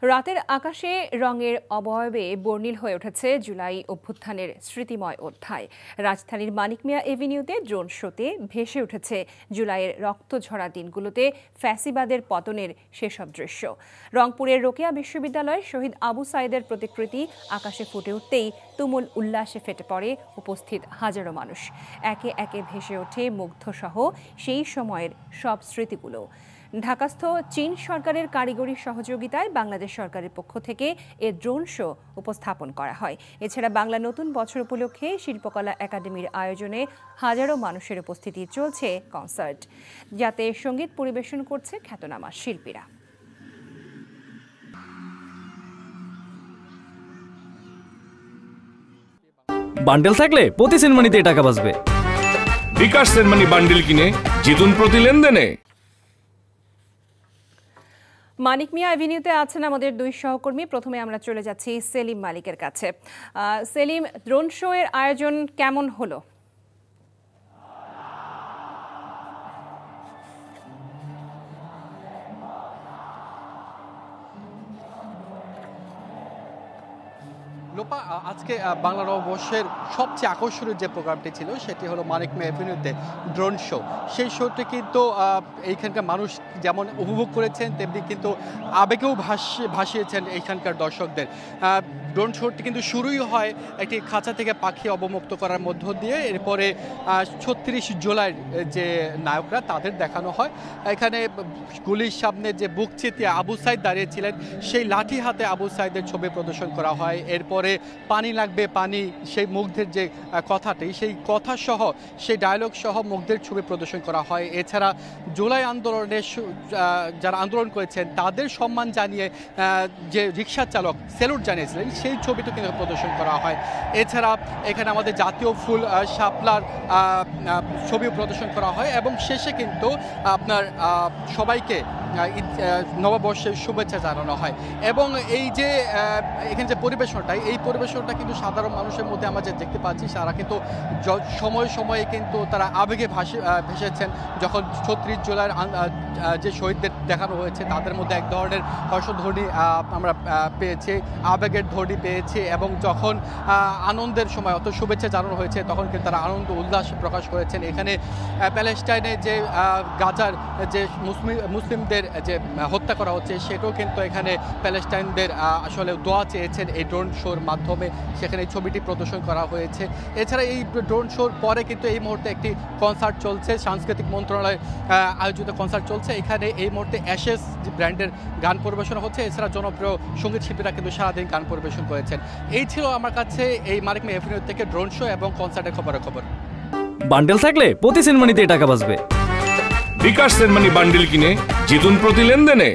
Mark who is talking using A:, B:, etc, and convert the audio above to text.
A: রাতের আকাশে রঙের অবয়বে বর্ণিল হয়ে উঠেছে জুলাই অভ্যুত্থানের স্মৃতিময় অধ্যায়। রাজধানীর মানিক মিয়া এভিনিউতে ড্রোন শোতে ভেসে উঠেছে জুলাইয়ের রক্তঝরা দিনগুলোতে ফ্যাসিবাদের পতনের সেসব দৃশ্য। রংপুরের রোকেয়া বিশ্ববিদ্যালয়ের শহীদ আবু সাইদের প্রতিকৃতি আকাশে ফুটে উঠতেই তুমুল উল্লাসে ফেটে পড়ে উপস্থিত হাজারো মানুষ। একে একে ভেসে ওঠে মুগ্ধসহ সেই সময়ের সব স্মৃতিগুলো। ঢাকাস্থ চীন সরকারের কারিগরি সহযোগিতায় বাংলাদেশ সরকারের পক্ষ থেকে এ ড্রোন শো উপস্থাপন করা হয়। এছাড়া বাংলা নতুন বছর উপলক্ষে শিল্পকলা একাডেমির আয়োজনে হাজারো মানুষের উপস্থিতি চলছে কনসার্ট, যাতে সঙ্গীত পরিবেশন করছে খ্যাতনামা শিল্পীরা।
B: বান্ডেল থাকলে প্রতি সেনমানিতে টাকা বাঁচবে।
C: বিকাশ সেনমানি বান্ডেল কিনে জিতুন প্রতি লেনদেনে।
A: মানিক মিয়া এভিনিউতে আছেন আমাদের দুই সহকর্মী। প্রথমে আমরা চলে যাচ্ছি সেলিম মালিকের কাছে। সেলিম, ড্রোন শো এর আয়োজন কেমন হলো?
D: লোপা, আজকে বাংলা নববর্ষের সবচেয়ে আকর্ষণীয় যে প্রোগ্রামটি ছিল সেটি হলো মানিক মিয়া এভিনিউতে ড্রোন শো। সেই শোটি কিন্তু এইখানকার মানুষ যেমন উপভোগ করেছেন তেমনি কিন্তু আবেগেও ভাসিয়েছেন এইখানকার দর্শকদের। ড্রোন শোটি কিন্তু শুরুই হয় একটি খাঁচা থেকে পাখি অবমুক্ত করার মধ্য দিয়ে। এরপরে ৩৬ জুলাইয়ের যে নায়করা তাদের দেখানো হয়। এখানে গুলির সামনে যে বুক চিতিয়ে আবু সাইদ দাঁড়িয়েছিলেন সেই লাঠি হাতে আবু সাইদের ছবি প্রদর্শন করা হয়। এরপরে পানি লাগবে পানি, সেই মুগ্ধের যে কথাটি, সেই কথা সহ সেই ডায়লগ সহ মুগ্ধের ছবি প্রদর্শন করা হয়। এছাড়া জুলাই আন্দোলনের যারা আন্দোলন করেছেন তাদের সম্মান জানিয়ে যে রিক্সা চালক স্যালুট জানিয়েছিলেন সেই ছবিটা কিন্তু প্রদর্শন করা হয়। এছাড়া এখানে আমাদের জাতীয় ফুল শাপলার ছবিও প্রদর্শন করা হয় এবং শেষে কিন্তু আপনার সবাইকে নববর্ষের শুভেচ্ছা জানানো হয়। এবং এই যে এখানে যে পরিবেশনটা, এই পরিবেশনটা কিন্তু সাধারণ মানুষের মধ্যে আমরা যে দেখতে পাচ্ছি তারা কিন্তু সময়ে সময়ে কিন্তু তারা আবেগে ভেসেছেন। যখন ৩৬ জুলাইয়ের যে শহীদদের দেখানো হয়েছে তাদের মধ্যে এক ধরনের হর্ষধ্বনি আমরা পেয়েছি, আবেগের ধ্বনি পেয়েছি। এবং যখন আনন্দের সময় অত শুভেচ্ছা জানানো হয়েছে তখন কিন্তু তারা আনন্দ উল্লাস প্রকাশ করেছেন। এখানে প্যালেস্টাইনে যে গাজার যে মুসলিমদের যে হত্যা করা হচ্ছে সেটাও কিন্তু এখানে প্যালেস্টাইনদের আসলে দোয়া চেয়েছেন এই ড্রোন শোর মাধ্যমে, সেখানে এই ছবিটি প্রদর্শন করা হয়েছে। এছাড়া এই ড্রোন শোর পরে কিন্তু এই মুহূর্তে একটি কনসার্ট চলছে, সাংস্কৃতিক মন্ত্রণালয় আয়োজিত কনসার্ট চলছে। এখানে এই মুহূর্তে অ্যাশেস ব্র্যান্ডের গান পরিবেশন হচ্ছে। এছাড়া জনপ্রিয় সঙ্গীত শিল্পীরা কিন্তু সারাদিন গান পরিবেশন করেছেন। এই ছিল আমার কাছে এই মানিক মিয়া এভিনিউ থেকে ড্রোন শো এবং কনসার্টের খবর।
B: বান্ডেল থাকলে প্রতি সেনমানিতে টাকা বাঁচবে।
C: বিকাশ সেনমানি বান্ডেল কিনে জিতুন প্রতি লেনদেনে।